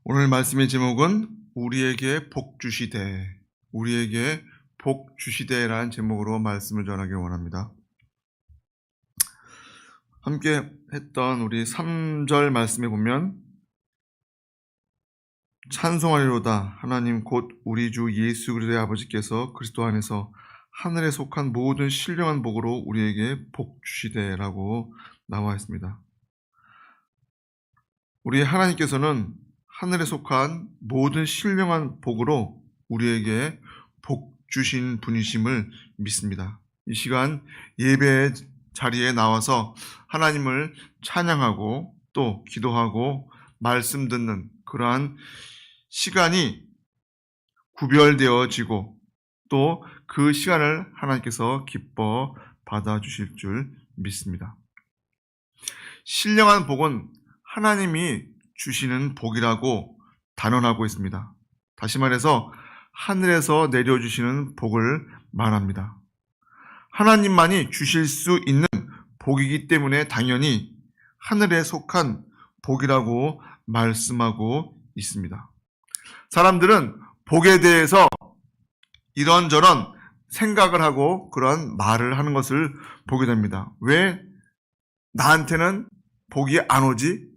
오늘 말씀의 제목은 우리에게 복 주시되라는 제목으로 말씀을 전하기 원합니다. 함께 했던 우리 3절 말씀에 보면 찬송하리로다 하나님 곧 우리 주 예수 그리스도의 아버지께서 그리스도 안에서 하늘에 속한 모든 신령한 복으로 우리에게 복 주시되라고 나와 있습니다. 우리 하나님께서는 하늘에 속한 모든 신령한 복으로 우리에게 복 주신 분이심을 믿습니다. 이 시간 예배 자리에 나와서 하나님을 찬양하고 또 기도하고 말씀 듣는 그러한 시간이 구별되어지고 또 그 시간을 하나님께서 기뻐 받아주실 줄 믿습니다. 신령한 복은 하나님이 주시는 복이라고 단언하고 있습니다. 다시 말해서 하늘에서 내려주시는 복을 말합니다. 하나님만이 주실 수 있는 복이기 때문에 당연히 하늘에 속한 복이라고 말씀하고 있습니다. 사람들은 복에 대해서 이런저런 생각을 하고 그런 말을 하는 것을 보게 됩니다. 왜 나한테는 복이 안 오지?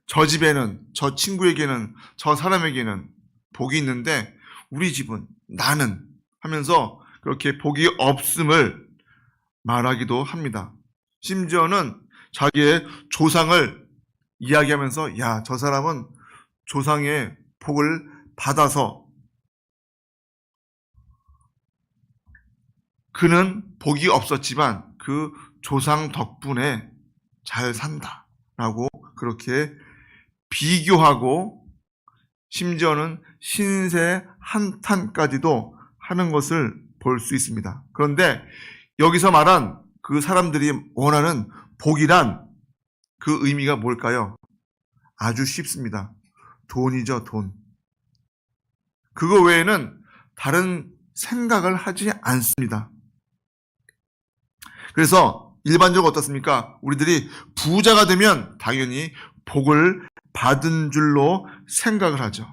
저 집에는, 저 친구에게는, 저 사람에게는 복이 있는데 우리 집은, 나는 하면서 그렇게 복이 없음을 말하기도 합니다. 심지어는 자기의 조상을 이야기하면서 야, 저 사람은 조상의 복을 받아서 그는 복이 없었지만 그 조상 덕분에 잘 산다 라고 그렇게 비교하고 심지어는 신세 한탄까지도 하는 것을 볼 수 있습니다. 그런데 여기서 말한 그 사람들이 원하는 복이란 그 의미가 뭘까요? 아주 쉽습니다. 돈이죠, 돈. 그거 외에는 다른 생각을 하지 않습니다. 그래서 일반적으로 어떻습니까? 우리들이 부자가 되면 당연히 복을 받은 줄로 생각을 하죠.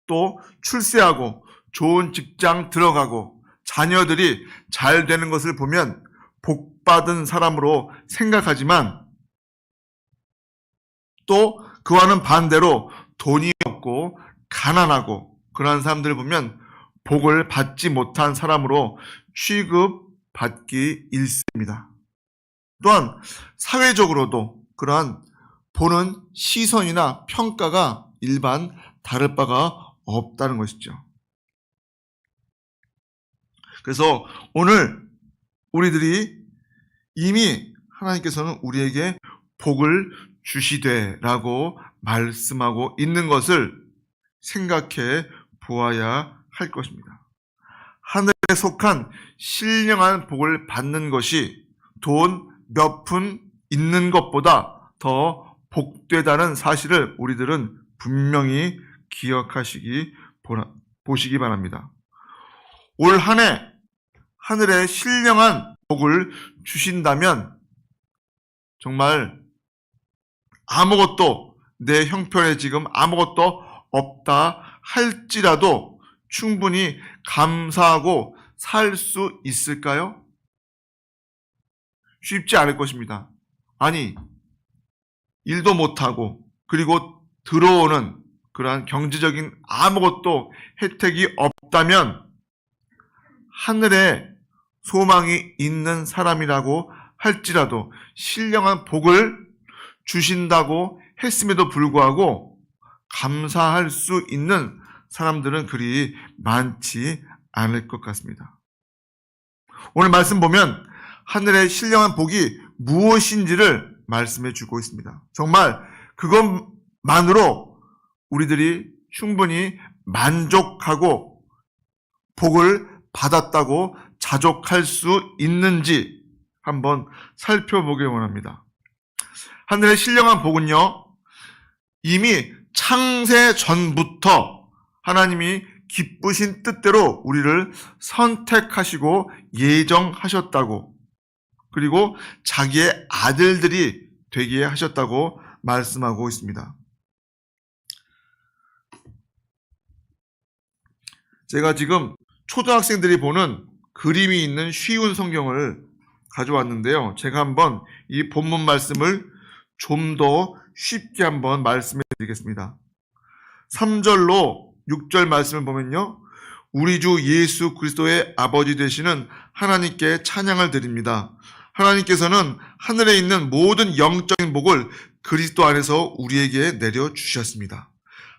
또 출세하고 좋은 직장 들어가고 자녀들이 잘 되는 것을 보면 복 받은 사람으로 생각하지만 또 그와는 반대로 돈이 없고 가난하고 그러한 사람들을 보면 복을 받지 못한 사람으로 취급받기 일쑤입니다. 또한 사회적으로도 그러한 보는 시선이나 평가가 일반 다를 바가 없다는 것이죠. 그래서 오늘 우리들이 이미 하나님께서는 우리에게 복을 주시되라고 말씀하고 있는 것을 생각해 보아야 할 것입니다. 하늘에 속한 신령한 복을 받는 것이 돈 몇 푼 있는 것보다 더 복되다는 사실을 우리들은 분명히 보시기 바랍니다. 올 한 해 하늘에 신령한 복을 주신다면 정말 아무것도 내 형편에 지금 아무것도 없다 할지라도 충분히 감사하고 살 수 있을까요? 쉽지 않을 것입니다. 아니, 일도 못하고 그리고 들어오는 그러한 경제적인 아무것도 혜택이 없다면 하늘에 소망이 있는 사람이라고 할지라도 신령한 복을 주신다고 했음에도 불구하고 감사할 수 있는 사람들은 그리 많지 않을 것 같습니다. 오늘 말씀 보면 하늘의 신령한 복이 무엇인지를 말씀해 주고 있습니다. 정말 그것만으로 우리들이 충분히 만족하고 복을 받았다고 자족할 수 있는지 한번 살펴보길 원합니다. 하늘의 신령한 복은요, 이미 창세 전부터 하나님이 기쁘신 뜻대로 우리를 선택하시고 예정하셨다고, 그리고 자기의 아들들이 되게 하셨다고 말씀하고 있습니다. 제가 지금 초등학생들이 보는 그림이 있는 쉬운 성경을 가져왔는데요. 제가 한번 이 본문 말씀을 좀 더 쉽게 한번 말씀해 드리겠습니다. 3절로 6절 말씀을 보면요. 우리 주 예수 그리스도의 아버지 되시는 하나님께 찬양을 드립니다. 하나님께서는 하늘에 있는 모든 영적인 복을 그리스도 안에서 우리에게 내려주셨습니다.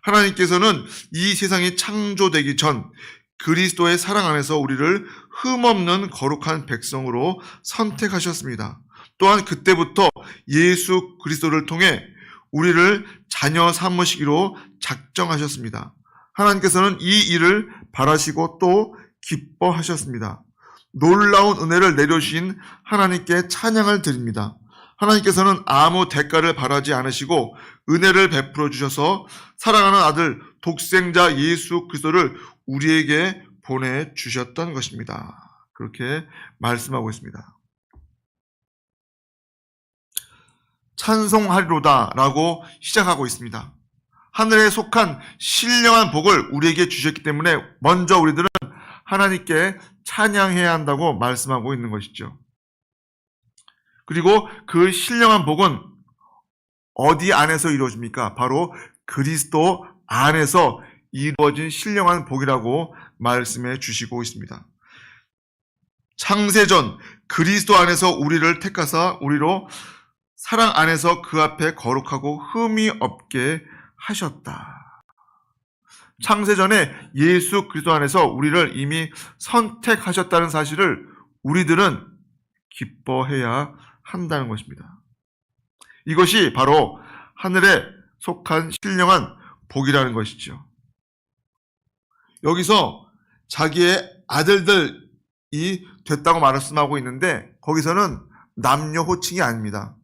하나님께서는 이 세상이 창조되기 전 그리스도의 사랑 안에서 우리를 흠없는 거룩한 백성으로 선택하셨습니다. 또한 그때부터 예수 그리스도를 통해 우리를 자녀 삼으시기로 작정하셨습니다. 하나님께서는 이 일을 바라시고 또 기뻐하셨습니다. 놀라운 은혜를 내려주신 하나님께 찬양을 드립니다. 하나님께서는 아무 대가를 바라지 않으시고 은혜를 베풀어 주셔서 사랑하는 아들 독생자 예수 그리스도를 우리에게 보내주셨던 것입니다. 그렇게 말씀하고 있습니다. 찬송하리로다 라고 시작하고 있습니다. 하늘에 속한 신령한 복을 우리에게 주셨기 때문에 먼저 우리들은 하나님께 찬양해야 한다고 말씀하고 있는 것이죠. 그리고 그 신령한 복은 어디 안에서 이루어집니까? 바로 그리스도 안에서 이루어진 신령한 복이라고 말씀해 주시고 있습니다. 창세전 그리스도 안에서 우리를 택하사 우리로 사랑 안에서 그 앞에 거룩하고 흠이 없게 하셨다. 창세전에 예수 그리스도 안에서 우리를 이미 선택하셨다는 사실을 우리들은 기뻐해야 한다는 것입니다. 이것이 바로 하늘에 속한 신령한 복이라는 것이죠. 여기서 자기의 아들들이 됐다고 말씀하고 있는데 거기서는 남녀 호칭이 아닙니다.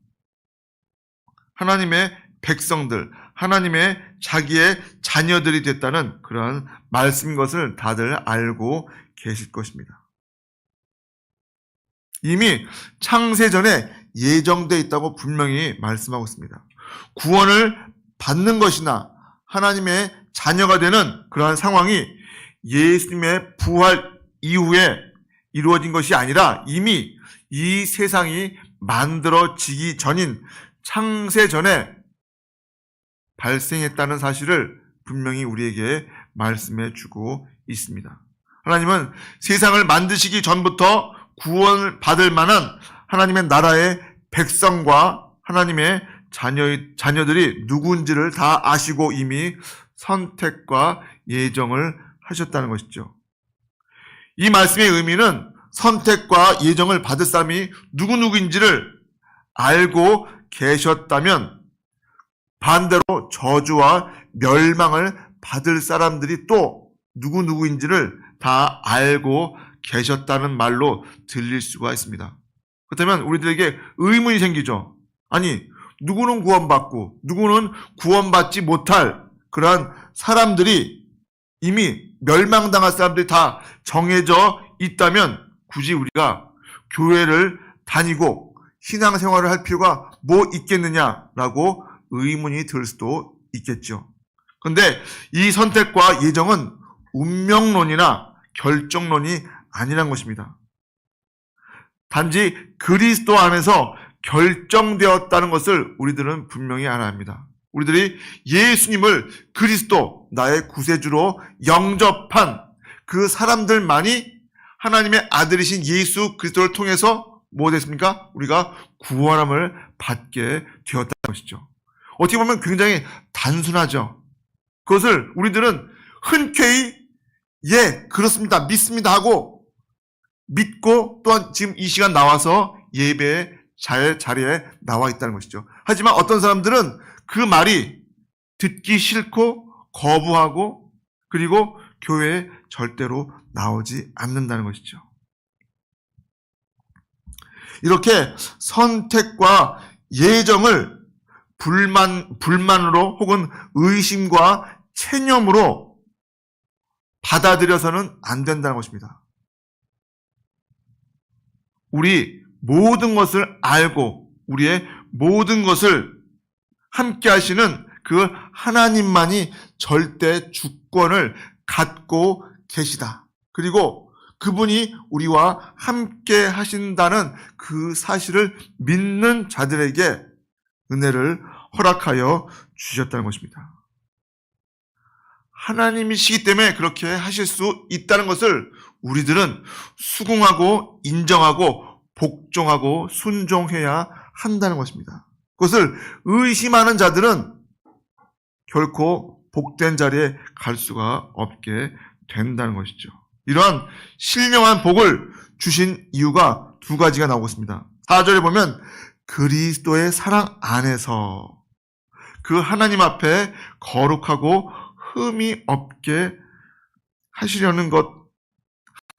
하나님의 백성들, 하나님의 자기의 자녀들이 됐다는 그런 말씀인 것을 다들 알고 계실 것입니다. 이미 창세전에 예정되어 있다고 분명히 말씀하고 있습니다. 구원을 받는 것이나 하나님의 자녀가 되는 그러한 상황이 예수님의 부활 이후에 이루어진 것이 아니라 이미 이 세상이 만들어지기 전인 창세전에 발생했다는 사실을 분명히 우리에게 말씀해 주고 있습니다. 하나님은 세상을 만드시기 전부터 구원을 받을 만한 하나님의 나라의 백성과 하나님의 자녀들이 누군지를 다 아시고 이미 선택과 예정을 하셨다는 것이죠. 이 말씀의 의미는 선택과 예정을 받을 사람이 누구인지를 알고 계셨다면 반대로 저주와 멸망을 받을 사람들이 또 누구인지를 다 알고 계셨다는 말로 들릴 수가 있습니다. 그렇다면 우리들에게 의문이 생기죠. 아니, 누구는 구원받고 누구는 구원받지 못할 그러한 사람들이 이미 멸망당할 사람들이 다 정해져 있다면 굳이 우리가 교회를 다니고 신앙생활을 할 필요가 뭐 있겠느냐라고 의문이 들 수도 있겠죠. 그런데 이 선택과 예정은 운명론이나 결정론이 아니란 것입니다. 단지 그리스도 안에서 결정되었다는 것을 우리들은 분명히 알아야 합니다. 우리들이 예수님을 그리스도, 나의 구세주로 영접한 그 사람들만이 하나님의 아들이신 예수 그리스도를 통해서 뭐 됐습니까? 우리가 구원함을 받게 되었다는 것이죠. 어떻게 보면 굉장히 단순하죠. 그것을 우리들은 흔쾌히 예, 그렇습니다, 믿습니다 하고 믿고 또한 지금 이 시간 나와서 예배의 자리에 나와 있다는 것이죠. 하지만 어떤 사람들은 그 말이 듣기 싫고 거부하고 그리고 교회에 절대로 나오지 않는다는 것이죠. 이렇게 선택과 예정을 불만으로 혹은 의심과 체념으로 받아들여서는 안 된다는 것입니다. 우리 모든 것을 알고 우리의 모든 것을 함께 하시는 그 하나님만이 절대 주권을 갖고 계시다. 그리고 그분이 우리와 함께 하신다는 그 사실을 믿는 자들에게 은혜를 허락하여 주셨다는 것입니다. 하나님이시기 때문에 그렇게 하실 수 있다는 것을 우리들은 수긍하고 인정하고 복종하고 순종해야 한다는 것입니다. 그것을 의심하는 자들은 결코 복된 자리에 갈 수가 없게 된다는 것이죠. 이러한 신령한 복을 주신 이유가 두 가지가 나오고 있습니다. 4절에 보면 그리스도의 사랑 안에서 그 하나님 앞에 거룩하고 흠이 없게 하시려는 것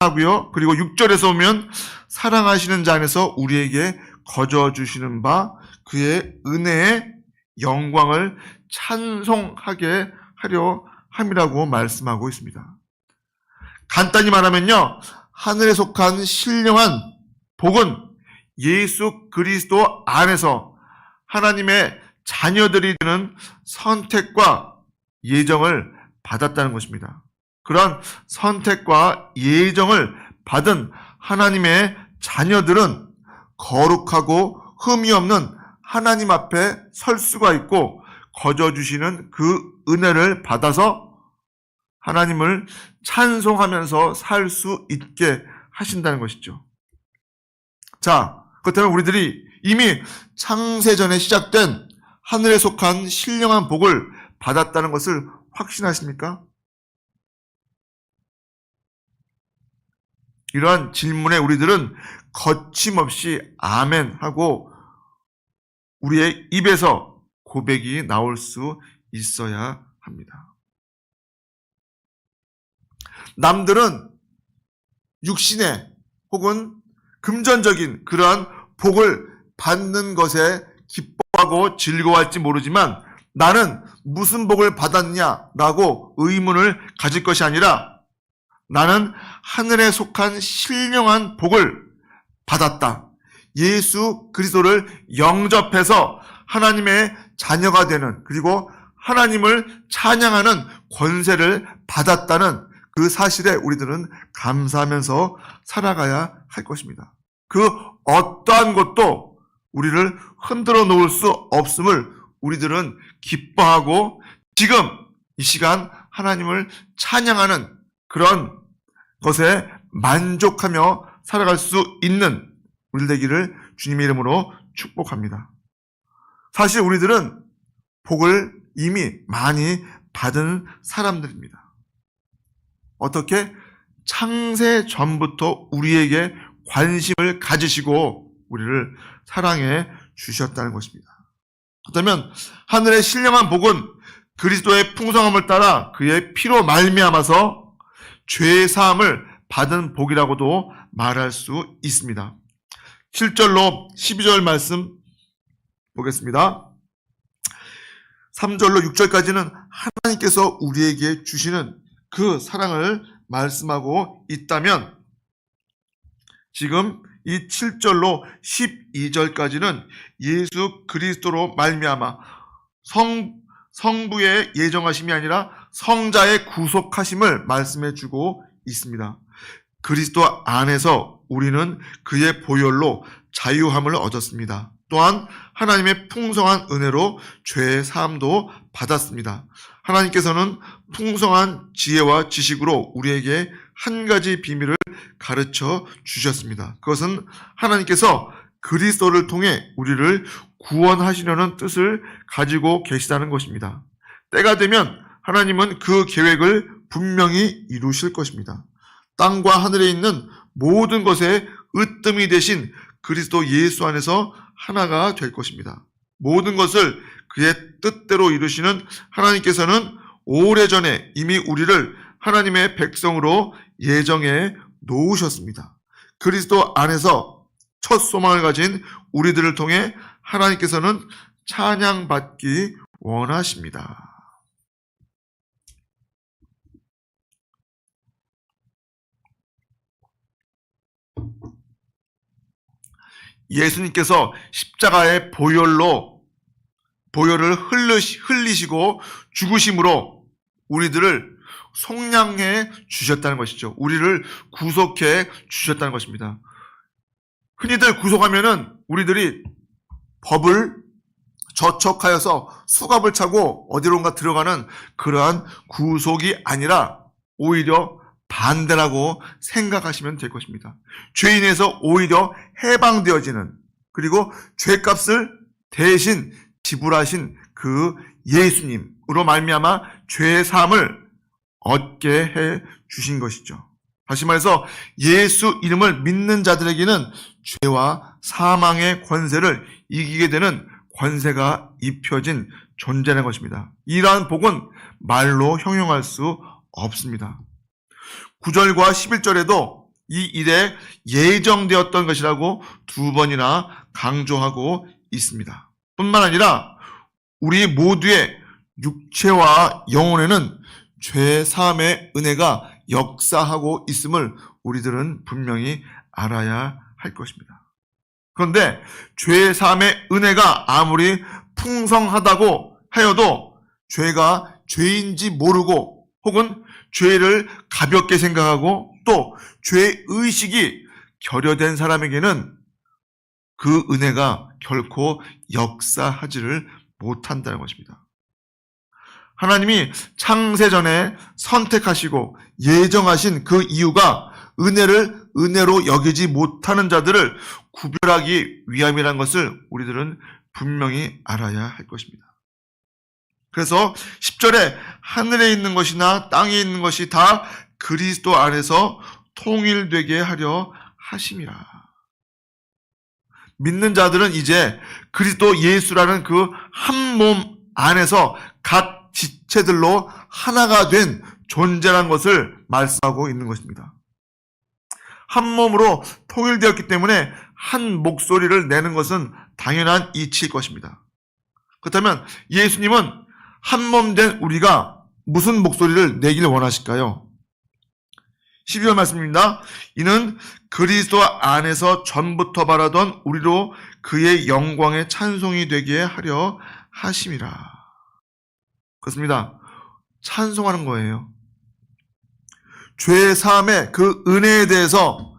하고요. 그리고 6절에서 보면 사랑하시는 자 안에서 우리에게 거저 주시는 바 그의 은혜의 영광을 찬송하게 하려 함이라고 말씀하고 있습니다. 간단히 말하면요, 하늘에 속한 신령한 복은 예수 그리스도 안에서 하나님의 자녀들이 되는 선택과 예정을 받았다는 것입니다. 그런 선택과 예정을 받은 하나님의 자녀들은 거룩하고 흠이 없는 하나님 앞에 설 수가 있고 거저 주시는 그 은혜를 받아서 하나님을 찬송하면서 살 수 있게 하신다는 것이죠. 자, 그렇다면 우리들이 이미 창세전에 시작된 하늘에 속한 신령한 복을 받았다는 것을 확신하십니까? 이러한 질문에 우리들은 거침없이 아멘 하고 우리의 입에서 고백이 나올 수 있어야 합니다. 남들은 육신의 혹은 금전적인 그러한 복을 받는 것에 기뻐하고 즐거워할지 모르지만 나는 무슨 복을 받았냐라고 의문을 가질 것이 아니라 나는 하늘에 속한 신령한 복을 받았다. 예수 그리스도를 영접해서 하나님의 자녀가 되는 그리고 하나님을 찬양하는 권세를 받았다는 그 사실에 우리들은 감사하면서 살아가야 할 것입니다. 그 어떠한 것도 우리를 흔들어 놓을 수 없음을 우리들은 기뻐하고 지금 이 시간 하나님을 찬양하는 그런 것에 만족하며 살아갈 수 있는 우리 되기를 주님의 이름으로 축복합니다. 사실 우리들은 복을 이미 많이 받은 사람들입니다. 어떻게? 창세 전부터 우리에게 관심을 가지시고 우리를 사랑해 주셨다는 것입니다. 그렇다면 하늘의 신령한 복은 그리스도의 풍성함을 따라 그의 피로 말미암아서 죄 사함을 받은 복이라고도 말할 수 있습니다. 7절로 12절 말씀 보겠습니다. 3절로 6절까지는 하나님께서 우리에게 주시는 그 사랑을 말씀하고 있다면 지금 이 7절로 12절까지는 예수 그리스도로 말미암아 성부의 예정하심이 아니라 성자의 구속하심을 말씀해 주고 있습니다. 그리스도 안에서 우리는 그의 보혈로 자유함을 얻었습니다. 또한 하나님의 풍성한 은혜로 죄의 사함도 받았습니다. 하나님께서는 풍성한 지혜와 지식으로 우리에게 한 가지 비밀을 가르쳐 주셨습니다. 그것은 하나님께서 그리스도를 통해 우리를 구원하시려는 뜻을 가지고 계시다는 것입니다. 때가 되면 하나님은 그 계획을 분명히 이루실 것입니다. 땅과 하늘에 있는 모든 것에 으뜸이 되신 그리스도 예수 안에서 하나가 될 것입니다. 모든 것을 그의 뜻대로 이루시는 하나님께서는 오래전에 이미 우리를 하나님의 백성으로 예정해 놓으셨습니다. 그리스도 안에서 첫 소망을 가진 우리들을 통해 하나님께서는 찬양받기 원하십니다. 예수님께서 십자가의 보혈을 흘리시고 죽으심으로 우리들을 속량해 주셨다는 것이죠. 우리를 구속해 주셨다는 것입니다. 흔히들 구속하면은 우리들이 법을 저촉하여서 수갑을 차고 어디론가 들어가는 그러한 구속이 아니라 오히려 반대라고 생각하시면 될 것입니다. 죄인에서 오히려 해방되어지는, 그리고 죄값을 대신 지불하신 그 예수님으로 말미암아 죄의 사함을 얻게 해 주신 것이죠. 다시 말해서 예수 이름을 믿는 자들에게는 죄와 사망의 권세를 이기게 되는 권세가 입혀진 존재라는 것입니다. 이러한 복은 말로 형용할 수 없습니다. 9절과 11절에도 이 일에 예정되었던 것이라고 2번이나 강조하고 있습니다. 뿐만 아니라 우리 모두의 육체와 영혼에는 죄 사함의 은혜가 역사하고 있음을 우리들은 분명히 알아야 할 것입니다. 그런데 죄 사함의 은혜가 아무리 풍성하다고 하여도 죄가 죄인지 모르고 혹은 죄를 가볍게 생각하고 또 죄의식이 결여된 사람에게는 그 은혜가 결코 역사하지를 못한다는 것입니다. 하나님이 창세전에 선택하시고 예정하신 그 이유가 은혜를 은혜로 여기지 못하는 자들을 구별하기 위함이라는 것을 우리들은 분명히 알아야 할 것입니다. 그래서 10절에 하늘에 있는 것이나 땅에 있는 것이 다 그리스도 안에서 통일되게 하려 하심이라. 믿는 자들은 이제 그리스도 예수라는 그 한 몸 안에서 각 지체들로 하나가 된 존재라는 것을 말씀하고 있는 것입니다. 한 몸으로 통일되었기 때문에 한 목소리를 내는 것은 당연한 이치일 것입니다. 그렇다면 예수님은 한 몸 된 우리가 무슨 목소리를 내길 원하실까요? 12절 말씀입니다. 이는 그리스도 안에서 전부터 바라던 우리로 그의 영광의 찬송이 되게 하려 하심이라. 그렇습니다. 찬송하는 거예요. 죄 사함의 그 은혜에 대해서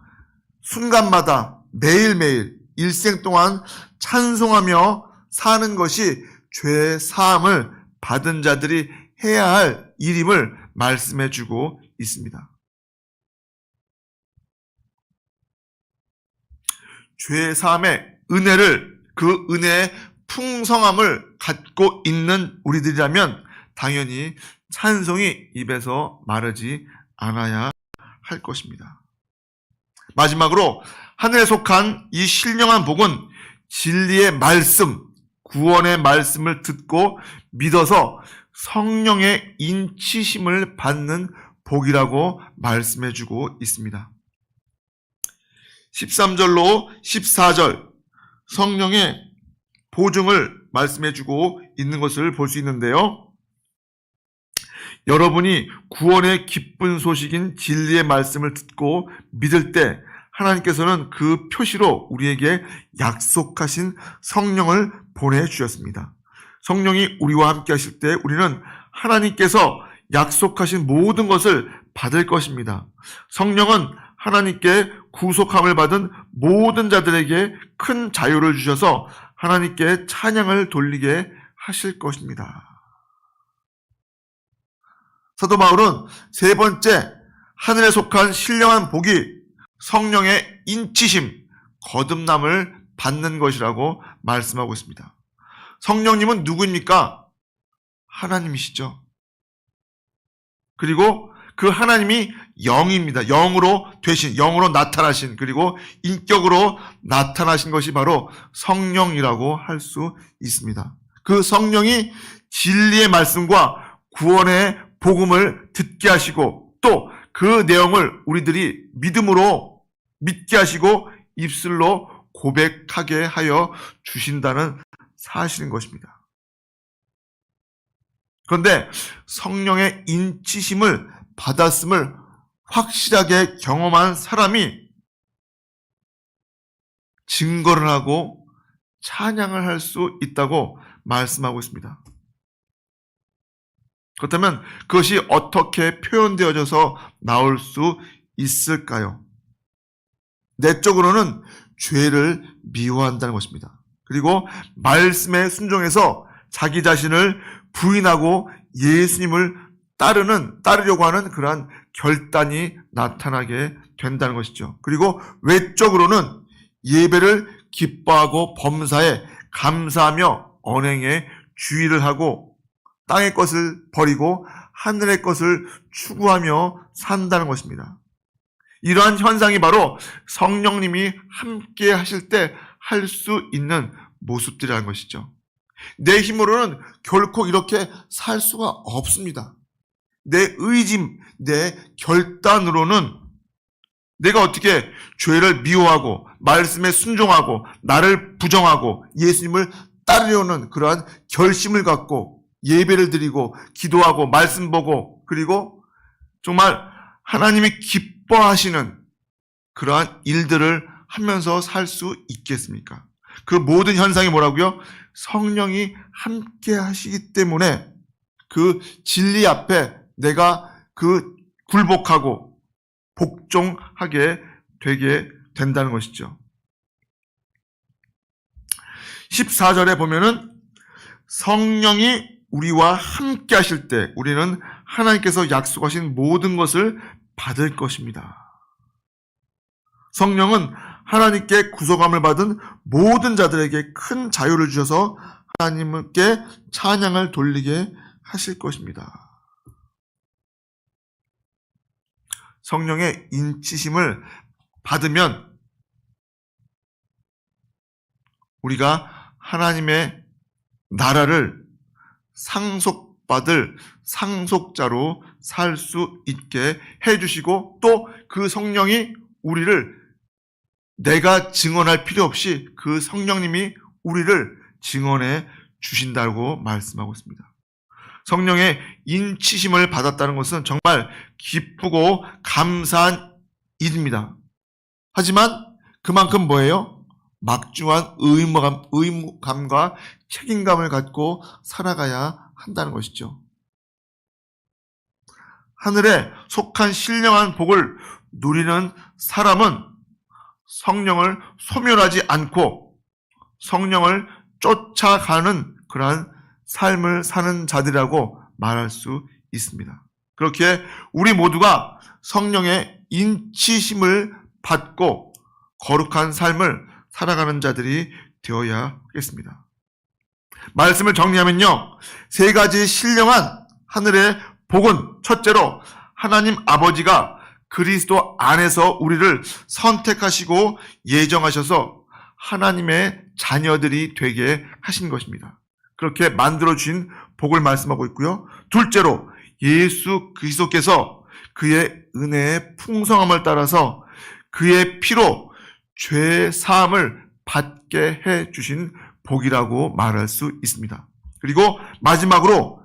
순간마다 매일매일 일생 동안 찬송하며 사는 것이 죄 사함을 받은 자들이 해야 할 일임을 말씀해 주고 있습니다. 죄 사함의 은혜를, 그 은혜의 풍성함을 갖고 있는 우리들이라면 당연히 찬송이 입에서 마르지 않아야 할 것입니다. 마지막으로 하늘에 속한 이 신령한 복은 진리의 말씀, 구원의 말씀을 듣고 믿어서 성령의 인치심을 받는 복이라고 말씀해 주고 있습니다. 13절로 14절 성령의 보증을 말씀해 주고 있는 것을 볼 수 있는데요. 여러분이 구원의 기쁜 소식인 진리의 말씀을 듣고 믿을 때 하나님께서는 그 표시로 우리에게 약속하신 성령을 보내주셨습니다. 성령이 우리와 함께 하실 때 우리는 하나님께서 약속하신 모든 것을 받을 것입니다. 성령은 하나님께 구속함을 받은 모든 자들에게 큰 자유를 주셔서 하나님께 찬양을 돌리게 하실 것입니다. 사도 바울은 세 번째 하늘에 속한 신령한 복이 성령의 인치심, 거듭남을 받는 것이라고 말씀하고 있습니다. 성령님은 누구입니까? 하나님이시죠. 그리고 그 하나님이 영입니다. 영으로 되신, 영으로 나타나신, 그리고 인격으로 나타나신 것이 바로 성령이라고 할 수 있습니다. 그 성령이 진리의 말씀과 구원의 복음을 듣게 하시고 또 그 내용을 우리들이 믿음으로 믿게 하시고 입술로 고백하게 하여 주신다는 사실인 것입니다. 그런데 성령의 인치심을 받았음을 확실하게 경험한 사람이 증거를 하고 찬양을 할 수 있다고 말씀하고 있습니다. 그렇다면 그것이 어떻게 표현되어져서 나올 수 있을까요? 내적으로는 죄를 미워한다는 것입니다. 그리고 말씀에 순종해서 자기 자신을 부인하고 예수님을 따르려고 하는 그러한 결단이 나타나게 된다는 것이죠. 그리고 외적으로는 예배를 기뻐하고 범사에 감사하며 언행에 주의를 하고 땅의 것을 버리고 하늘의 것을 추구하며 산다는 것입니다. 이러한 현상이 바로 성령님이 함께 하실 때 할 수 있는 모습들이라는 것이죠. 내 힘으로는 결코 이렇게 살 수가 없습니다. 내 의짐, 내 결단으로는 내가 어떻게 죄를 미워하고 말씀에 순종하고 나를 부정하고 예수님을 따르려는 그러한 결심을 갖고 예배를 드리고 기도하고 말씀 보고 그리고 정말 하나님이 기뻐하시는 그러한 일들을 하면서 살 수 있겠습니까? 그 모든 현상이 뭐라고요? 성령이 함께 하시기 때문에 그 진리 앞에 내가 그 굴복하고 복종하게 되게 된다는 것이죠. 14절에 보면은 성령이 우리와 함께 하실 때 우리는 하나님께서 약속하신 모든 것을 받을 것입니다. 성령은 하나님께 구속함을 받은 모든 자들에게 큰 자유를 주셔서 하나님께 찬양을 돌리게 하실 것입니다. 성령의 인치심을 받으면 우리가 하나님의 나라를 상속받을 상속자로 살 수 있게 해주시고 또 그 성령이 우리를 내가 증언할 필요 없이 그 성령님이 우리를 증언해 주신다고 말씀하고 있습니다. 성령의 인치심을 받았다는 것은 정말 기쁘고 감사한 일입니다. 하지만 그만큼 뭐예요? 막중한 의무감과 책임감을 갖고 살아가야 한다는 것이죠. 하늘에 속한 신령한 복을 누리는 사람은 성령을 소멸하지 않고 성령을 쫓아가는 그러한 삶을 사는 자들이라고 말할 수 있습니다. 그렇게 우리 모두가 성령의 인치심을 받고 거룩한 삶을 살아가는 자들이 되어야 하겠습니다. 말씀을 정리하면요. 세 가지 신령한 하늘의 복은 첫째로 하나님 아버지가 그리스도 안에서 우리를 선택하시고 예정하셔서 하나님의 자녀들이 되게 하신 것입니다. 그렇게 만들어주신 복을 말씀하고 있고요. 둘째로 예수 그리스도께서 그의 은혜의 풍성함을 따라서 그의 피로 죄 사함을 받게 해주신 복이라고 말할 수 있습니다. 그리고 마지막으로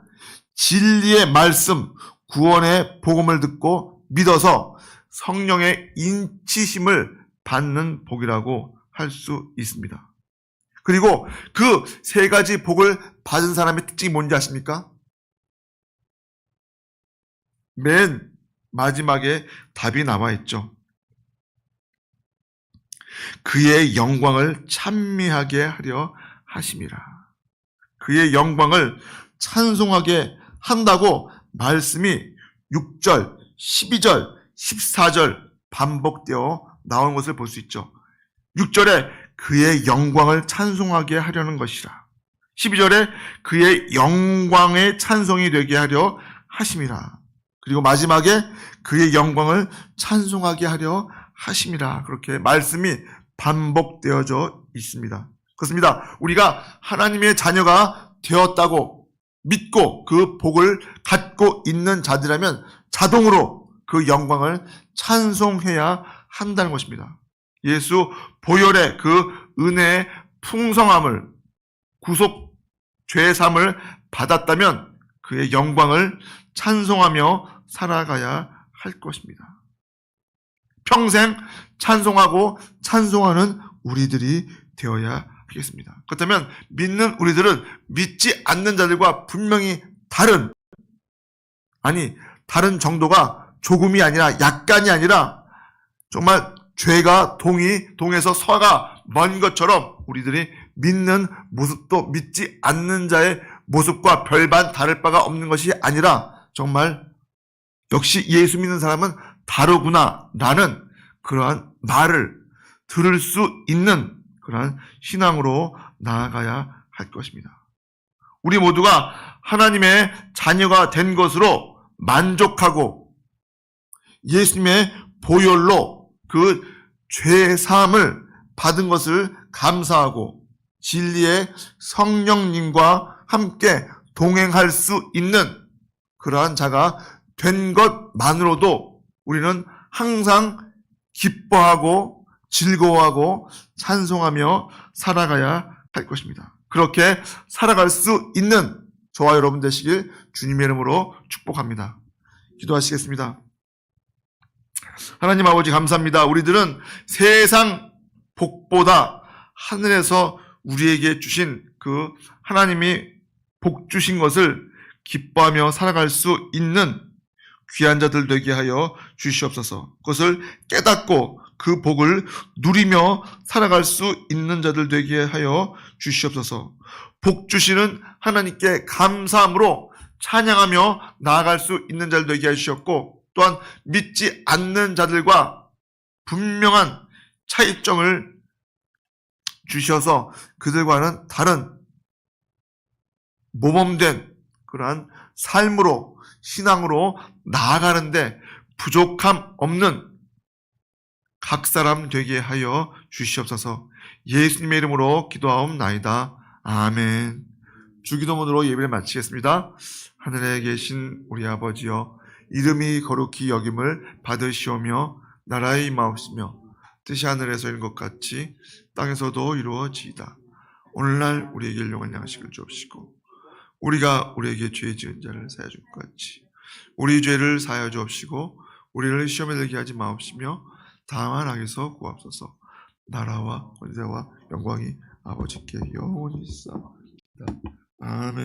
진리의 말씀, 구원의 복음을 듣고 믿어서 성령의 인치심을 받는 복이라고 할 수 있습니다. 그리고 그 세 가지 복을 받은 사람의 특징이 뭔지 아십니까? 맨 마지막에 답이 나와 있죠. 그의 영광을 찬미하게 하려 하심이라. 그의 영광을 찬송하게 한다고 말씀이 6절, 12절, 14절 반복되어 나오는 것을 볼 수 있죠. 6절에 그의 영광을 찬송하게 하려는 것이라. 12절에 그의 영광의 찬송이 되게 하려 하심이라. 그리고 마지막에 그의 영광을 찬송하게 하려 하심이라. 그렇게 말씀이 반복되어져 있습니다. 그렇습니다. 우리가 하나님의 자녀가 되었다고 믿고 그 복을 갖고 있는 자들이라면 자동으로 그 영광을 찬송해야 한다는 것입니다. 예수 보혈의 그 은혜의 풍성함을 구속 죄삼을 받았다면 그의 영광을 찬송하며 살아가야 할 것입니다. 평생 찬송하고 찬송하는 우리들이 되어야 하겠습니다. 그렇다면 믿는 우리들은 믿지 않는 자들과 분명히 다른 아니, 다른 정도가 조금이 아니라 약간이 아니라 정말 죄가 동에서 서가 먼 것처럼 우리들이 믿는 모습도 믿지 않는 자의 모습과 별반 다를 바가 없는 것이 아니라 정말 역시 예수 믿는 사람은 다르구나 라는 그러한 말을 들을 수 있는 그러한 신앙으로 나아가야 할 것입니다. 우리 모두가 하나님의 자녀가 된 것으로 만족하고 예수님의 보혈로 그 죄 사함을 받은 것을 감사하고 진리의 성령님과 함께 동행할 수 있는 그러한 자가 된 것만으로도 우리는 항상 기뻐하고 즐거워하고 찬송하며 살아가야 할 것입니다. 그렇게 살아갈 수 있는 저와 여러분 되시길 주님의 이름으로 축복합니다. 기도하시겠습니다. 하나님 아버지 감사합니다. 우리들은 세상 복보다 하늘에서 우리에게 주신 그 하나님이 복 주신 것을 기뻐하며 살아갈 수 있는 귀한 자들 되게 하여 주시옵소서. 그것을 깨닫고 그 복을 누리며 살아갈 수 있는 자들 되게 하여 주시옵소서. 복 주시는 하나님께 감사함으로 찬양하며 나아갈 수 있는 자들 되게 하시옵고, 또한 믿지 않는 자들과 분명한 차이점을 주셔서 그들과는 다른 모범된 그러한 삶으로, 신앙으로 나아가는데 부족함 없는 각 사람 되게 하여 주시옵소서. 예수님의 이름으로 기도하옵나이다. 아멘. 주기도문으로 예배를 마치겠습니다. 하늘에 계신 우리 아버지여, 이름이 거룩히 여김을 받으시오며 나라의 임하옵시며 뜻이 하늘에서 이룬 것 같이 땅에서도 이루어지이다. 오늘날 우리에게 일용할 양식을 주옵시고 우리가 우리에게 죄 지은 자를 사하여 줄 것 같이 우리 죄를 사하여 주옵시고 우리를 시험에 들게 하지 마옵시며 다만 악에서 구하옵소서. 나라와 권세와 영광이 아버지께 영원히 있사옵나이다. 아멘.